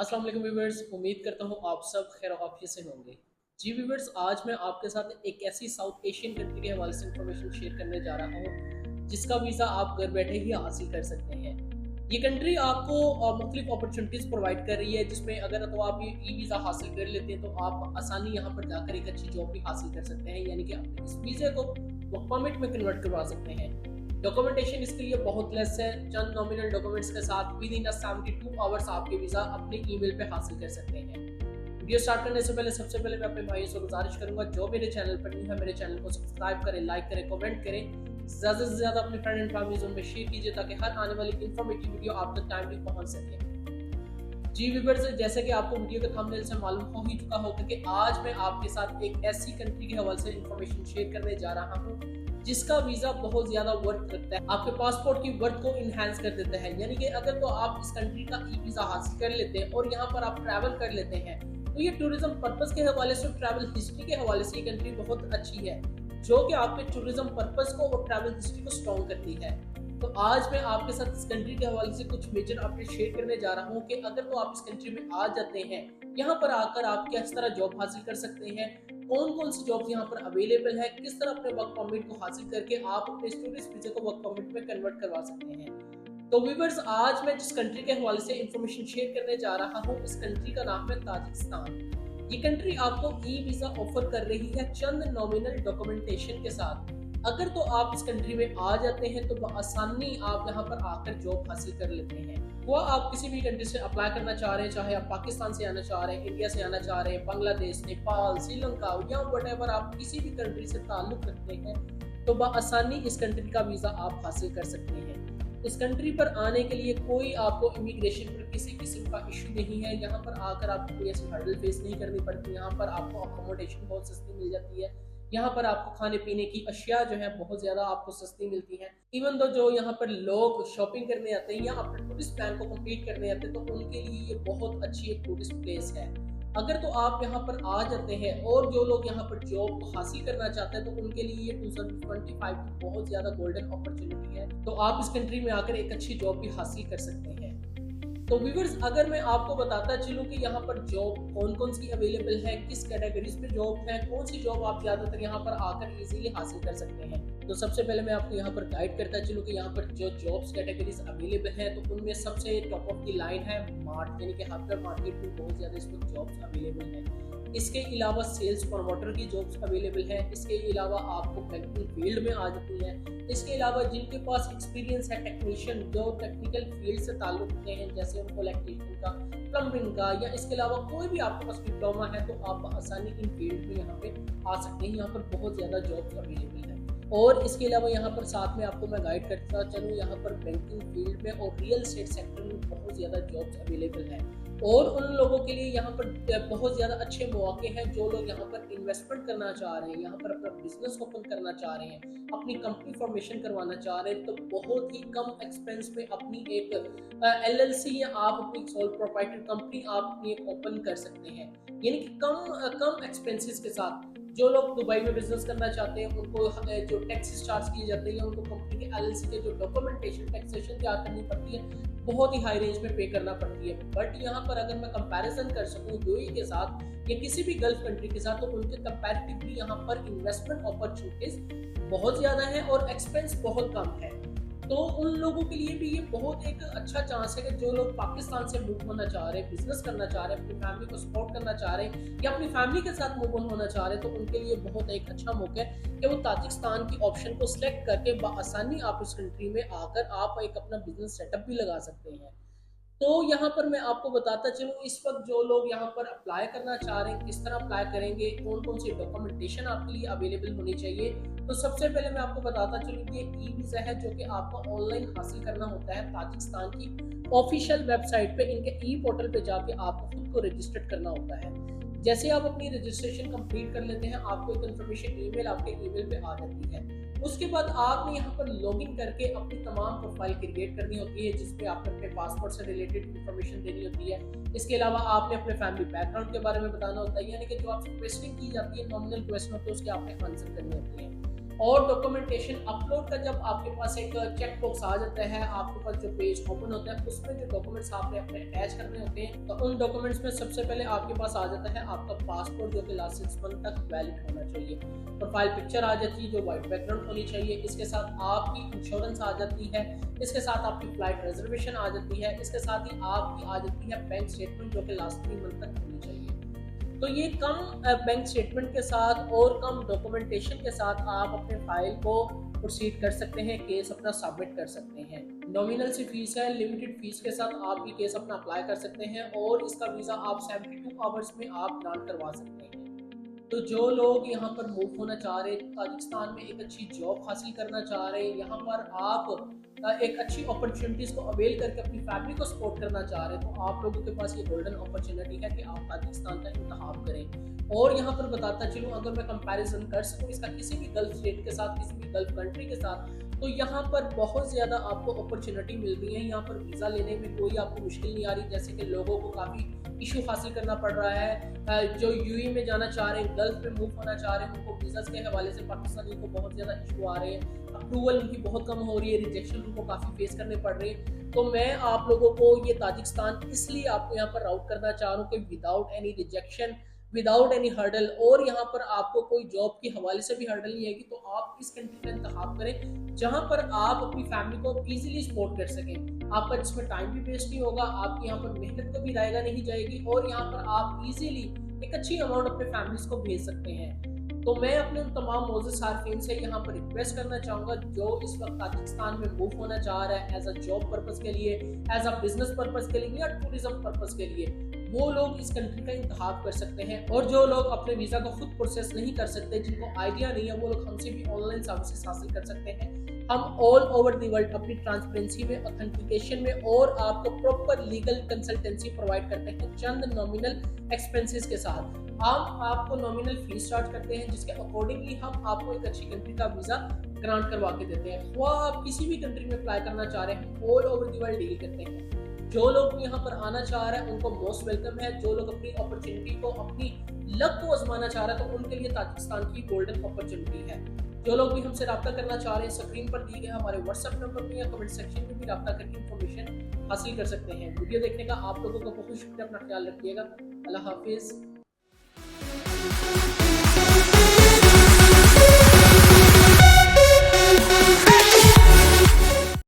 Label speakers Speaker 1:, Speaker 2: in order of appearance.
Speaker 1: अस्सलाम वालेकुम व्यूअर्स, उम्मीद करता हूँ आप सब खैर ऑफिया से होंगे। जी व्यूअर्स, आज मैं आपके साथ एक ऐसी साउथ एशियन कंट्री के हवाले से इंफॉर्मेशन शेयर करने जा रहा हूँ जिसका वीज़ा आप घर बैठे ही हासिल कर सकते हैं। ये कंट्री आपको मुख्तलिफ अपॉर्चुनिटीज़ प्रोवाइड कर रही है, जिसमें अगर तो आप ये ई वीज़ा हासिल कर लेते हैं तो आप आसानी यहाँ पर जाकर एक अच्छी जॉब भी हासिल कर सकते हैं, यानी कि अपने इस वीज़े को वर्क परमिट में कन्वर्ट करवा सकते हैं। डॉक्यूमेंटेशन इसके लिए बहुत लेस है। चंद नॉमिनल डॉक्यूमेंट्स के साथ विद इन 72 आवर्स आपके वीज़ा अपने ईमेल पे हासिल कर सकते हैं। वीडियो स्टार्ट करने से पहले सबसे पहले मैं अपने भाइयों से गुजारिश करूंगा, जो मेरे चैनल पर न्यू है मेरे चैनल को सब्सक्राइब करें, लाइक करें, कमेंट करें, ज़्यादा से ज़्यादा अपने फ्रेंड एंड फैमिली में शेयर कीजिए ताकि हर आने वाली इन्फॉर्मेटिव वीडियो आप तक टाइमली पहुंच सके। जी व्यूअर्स, जैसे कि आपको वीडियो के थंबनेल से मालूम हो ही चुका होगा कि आज मैं आपके साथ एक ऐसी कंट्री के हवाले से इंफॉर्मेशन शेयर करने जा रहा हूँ जिसका वीजा बहुत ज्यादा वर्थ रखता है, आपके पासपोर्ट की वर्थ को इनहेंस कर देता है। यानी कि अगर तो आप इस कंट्री का ई वीजा हासिल कर लेते हैं और यहाँ पर आप ट्रैवल कर लेते हैं तो ये टूरिज्म पर्पस के हवाले से, ट्रैवल हिस्ट्री के हवाले से ये कंट्री बहुत अच्छी है, जो कि आपके टूरिज्म पर्पस को और ट्रैवल हिस्ट्री को स्ट्रॉन्ग करती है। तो आज मैं आपके साथ इस कंट्री के हवाले से कुछ मेजर अपडेट शेयर करने जा रहा हूँ कि अगर तो आप इस कंट्री में आ जाते हैं, यहाँ पर आकर आप किस तरह जॉब हासिल कर सकते हैं, कौन कौन सी जॉब्स यहाँ पर अवेलेबल है, किस तरह अपने वर्क परमिट को हासिल करके आप अपने स्टूडेंट वीजा को वर्क परमिट में कन्वर्ट करवा सकते हैं। तो व्यूअर्स, आज मैं जिस कंट्री के हवाले से इंफॉर्मेशन शेयर करने जा रहा हूँ, इस कंट्री का नाम है ताजिकिस्तान। ये कंट्री आपको ई वीजा ऑफर कर रही है चंद नॉमिनल डॉक्यूमेंटेशन के साथ। अगर तो आप इस कंट्री में आ जाते हैं तो आसानी आप यहाँ पर आकर जॉब हासिल कर लेते हैं। वो आप किसी भी कंट्री से अप्लाई करना चाह रहे हैं, चाहे आप पाकिस्तान से आना चाह रहे हैं, इंडिया से आना चाह रहे हैं, बांग्लादेश, नेपाल, श्रीलंका या व्हाटएवर आप किसी भी कंट्री से ताल्लुक रखते हैं तो आसानी इस कंट्री का वीजा आप हासिल कर सकते हैं। इस कंट्री पर आने के लिए कोई आपको इमिग्रेशन पर किसी किस्म का इशू नहीं है। यहाँ पर आकर आपको कोई ऐसी हर्डल फेस नहीं करनी पड़ती। यहाँ पर आपको अकोमोडेशन बहुत सस्ती मिल जाती है। यहाँ पर आपको खाने पीने की अशिया जो है बहुत ज्यादा आपको सस्ती मिलती हैं। इवन दो जो यहाँ पर लोग शॉपिंग करने आते हैं या अपने टूरिस्ट प्लान को कंप्लीट करने आते हैं तो उनके लिए ये बहुत अच्छी एक टूरिस्ट प्लेस है। अगर तो आप यहाँ पर आ जाते हैं और जो लोग यहाँ पर जॉब हासिल करना चाहते हैं तो उनके लिए ये 2025 की बहुत ज्यादा गोल्डन अपॉर्चुनिटी है। तो आप इस कंट्री में आकर एक अच्छी जॉब भी हासिल कर सकते हैं। तो व्यूअर्स, अगर मैं आपको बताता चलूं कि यहाँ पर जॉब कौन कौन सी अवेलेबल है, किस कैटेगरीज में जॉब है, कौन सी जॉब आप ज्यादातर यहाँ पर आकर इजीली हासिल कर सकते हैं, तो सबसे पहले मैं आपको यहाँ पर गाइड करता चलूं कि यहाँ पर जो जॉब्स कैटेगरीज अवेलेबल है तो उनमें सबसे टॉप ऑफ द लाइन है मार्ट, यानी कि हाइपर मार्केट में बहुत ज्यादा इस वक्त जॉब्स अवेलेबल है। इसके अलावा सेल्स प्रमोटर की जॉब्स अवेलेबल है। इसके अलावा आपको बैंकिंग फील्ड में आ जाती है। इसके अलावा जिनके पास एक्सपीरियंस है, टेक्नीशियन जो टेक्निकल फील्ड से ताल्लुक रखते हैं, जैसे उनको इलेक्ट्रिशियन का, प्लम्बिंग का, या इसके अलावा कोई भी आपके पास डिप्लोमा है तो आप आसानी इन फील्ड में यहाँ पे आ सकते हैं। यहाँ पर बहुत ज्यादा जॉब्स अवेलेबल है। और इसके अलावा यहाँ पर साथ में आपको मैं गाइड करता चलूँ, यहाँ पर बैंकिंग फील्ड में और रियल एस्टेट सेक्टर में बहुत ज्यादा जॉब्स अवेलेबल है। और उन लोगों के लिए यहाँ पर बहुत ज्यादा अच्छे मौके हैं जो लोग यहाँ पर इन्वेस्टमेंट करना चाह रहे हैं, यहाँ पर अपना बिजनेस ओपन करना चाह रहे हैं, अपनी कंपनी फॉर्मेशन करवाना चाह रहे हैं, तो बहुत ही कम एक्सपेंस में अपनी एक एलएलसी या आप अपनी सोल प्रोप्राइटर कंपनी आप अपनी ओपन कर सकते हैं। यानी कि कम कम एक्सपेंसेस के साथ जो लोग दुबई में बिजनेस करना चाहते हैं उनको जो टैक्सेस चार्ज किए जाते हैं, उनको कंपनी के एलएलसी के जो डॉक्यूमेंटेशन टैक्सेशन तैयार करनी पड़ती है बहुत ही हाई रेंज में पे करना पड़ती है। बट यहाँ पर अगर मैं कंपैरिजन कर सकूँ यूएई के साथ या किसी भी गल्फ कंट्री के साथ तो उनके कंपैरेटिवली यहाँ पर इन्वेस्टमेंट अपॉर्चुनिटीज बहुत ज्यादा है और एक्सपेंस बहुत कम है। तो उन लोगों के लिए भी ये बहुत एक अच्छा चांस है कि जो लोग पाकिस्तान से मूव होना चाह रहे हैं, बिजनेस करना चाह रहे हैं, अपनी फैमिली को सपोर्ट करना चाह रहे हैं या अपनी फैमिली के साथ मूव ऑन होना चाह रहे हैं, तो उनके लिए बहुत एक अच्छा मौका है कि वो ताजिकिस्तान की ऑप्शन को सिलेक्ट करके आसानी आप इस कंट्री में आकर आप एक अपना बिजनेस सेटअप भी लगा सकते हैं। तो यहाँ पर मैं आपको बताता चलूँ, इस वक्त जो लोग यहाँ पर अप्लाई करना चाह रहे हैं, किस तरह अप्लाई करेंगे, कौन कौन सी डॉक्यूमेंटेशन आपके लिए अवेलेबल होनी चाहिए, तो सबसे पहले मैं आपको बताता चलूँ कि ई वीज़ा है जो कि आपको ऑनलाइन हासिल करना होता है। ताजिकिस्तान की ऑफिशियल वेबसाइट पे, इनके ई पोर्टल पे जाके आपको खुद को रजिस्टर करना होता है। जैसे आप अपनी रजिस्ट्रेशन कंप्लीट कर लेते हैं, आपको एक इन्फॉर्मेशन ईमेल आपके ईमेल पे आ जाती है। उसके बाद आपने यहाँ पर लॉगिन करके अपनी तमाम प्रोफाइल क्रिएट करनी होती है, जिसपे आपने अपने पासपोर्ट से रिलेटेड इंफॉर्मेशन देनी होती है। इसके अलावा आपने अपने फैमिली बैकग्राउंड के बारे में बताना होता है, यानी कि जो आपसे क्वेश्चनिंग की जाती है, नॉमिनल क्वेश्चन होते हैं, उसके आपने आंसर करने होते हैं। और डॉक्यूमेंटेशन अपलोड का जब आपके पास एक चेक बॉक्स आ जाता है, आपके पास जो पेज ओपन होता है उसमें जो डॉक्यूमेंट्स आपने अपने अटैच करने होते हैं, तो उन डॉक्यूमेंट्स में सबसे पहले आपके पास आ जाता है आपका पासपोर्ट, जो कि लास्ट 6 मंथ तक वैलिड होना चाहिए। प्रोफाइल पिक्चर आ जाती है जो वाइट बैकग्राउंड होनी चाहिए। इसके साथ आपकी इंश्योरेंस आ जाती है, इसके साथ आपकी फ्लाइट रिजर्वेशन आ जाती है, इसके साथ ही आपकी आ जाती है बैंक स्टेटमेंट जो कि लास्ट 3 मंथ तक होनी चाहिए। तो ये कम बैंक स्टेटमेंट के साथ और कम डॉक्यूमेंटेशन के साथ आप अपने फाइल को प्रोसीड कर सकते हैं, केस अपना सबमिट कर सकते हैं। नॉमिनल सी फीस है, लिमिटेड फीस के साथ आप ये केस अपना अप्लाई कर सकते हैं और इसका वीज़ा आप 72 आवर्स में आप ग्रांट करवा सकते हैं। तो जो लोग यहाँ पर मूव होना चाह रहे हैं, ताजिकिस्तान में एक अच्छी जॉब हासिल करना चाह रहे हैं, यहाँ पर आप एक अच्छी अपॉर्चुनिटीज को अवेल करके अपनी फैमिली को सपोर्ट करना चाह रहे हैं, तो आप लोगों के पास ये गोल्डन अपॉर्चुनिटी है कि आप ताजिकिस्तान का इंतखाब करें। और यहाँ पर बताता चलूँ, अगर मैं कंपैरिजन कर सकूँ इसका किसी भी गल्फ स्टेट के साथ, किसी भी गल्फ कंट्री के साथ, तो यहाँ पर बहुत ज़्यादा आपको अपॉर्चुनिटी मिल रही है। यहाँ पर वीज़ा लेने में कोई आपको मुश्किल नहीं आ रही, जैसे कि लोगों को काफ़ी इशू हासिल करना पड़ रहा है। जो यूएई में जाना चाह रहे हैं, गल्फ में मूव होना चाह रहे हैं, उनको वीज़ा के हवाले से पाकिस्तानी को बहुत ज़्यादा इशू आ रहे हैं, अप्रूवल उनकी बहुत कम हो रही है, रिजेक्शन उनको काफ़ी फेस करने पड़ रहे हैं। तो मैं आप लोगों को ये ताजिकिस्तान इसलिए आपको यहाँ पर राउट करना चाह रहा हूँ कि without any rejection, without any hurdle, और यहाँ पर आपको कोई जॉब के हवाले से भी हर्डल नहीं आएगी, तो आप इस कंट्री का इंतखाब करें जहाँ पर आप अपनी फैमिली को इजीली सपोर्ट कर सकें। आपका जिसमें टाइम भी वेस्ट नहीं होगा, आपकी यहाँ पर मेहनत को भी जाएगा नहीं जाएगी, और यहाँ पर आप इजीली एक अच्छी अमाउंट अपने फैमिलीज को भेज सकते हैं। तो मैं अपने उन तमाम मोज़िज़ सार्फिन से यहाँ पर रिक्वेस्ट करना चाहूँगा जो इस वक्त ताजिकिस्तान में मूव होना चाह रहा है एज अ जॉब पर्पज़ के लिए, एज अ बिजनेस पर्पज़ के लिए या टूरिज्म पर्पज़ के लिए, वो लोग इस कंट्री का इंतखाब कर सकते हैं। और जो लोग अपने वीज़ा को खुद प्रोसेस नहीं कर सकते, जिनको आइडिया नहीं है, वो लोग हमसे भी ऑनलाइन सर्विसेज हासिल कर सकते हैं। हम ऑल ओवर द वर्ल्ड अपनी ट्रांसपेरेंसी में, ऑथेंटिकेशन में और आपको प्रॉपर लीगल कंसल्टेंसी प्रोवाइड करते हैं चंद नॉमिनल एक्सपेंसेस के साथ। हम आपको नॉमिनल फीस चार्ज करते हैं, जिसके अकॉर्डिंगली हम आपको एक अच्छी कंट्री का वीज़ा ग्रांट करवा के देते हैं। वो आप किसी भी कंट्री में अप्लाई करना चाह रहे हैं, all over the world deal करते हैं। जो लोग यहाँ पर आना चाह रहे हैं उनको मोस्ट वेलकम है। जो लोग अपनी अपॉर्चुनिटी को, अपनी लक को आजमाना चाह रहे हैं, तो उनके लिए ताजिकिस्तान की गोल्डन अपॉर्चुनिटी है। जो लोग भी हमसे रब्ता करना चाह रहे हैं, स्क्रीन पर दिए गए हमारे व्हाट्सएप नंबर पर या कमेंट सेक्शन में भी रब्ता करके इन्फॉर्मेशन हासिल कर सकते हैं। वीडियो देखने का आप लोगों का बहुत शुक्रिया, अपना ख्याल रखिएगा। अल्लाह हाफिज।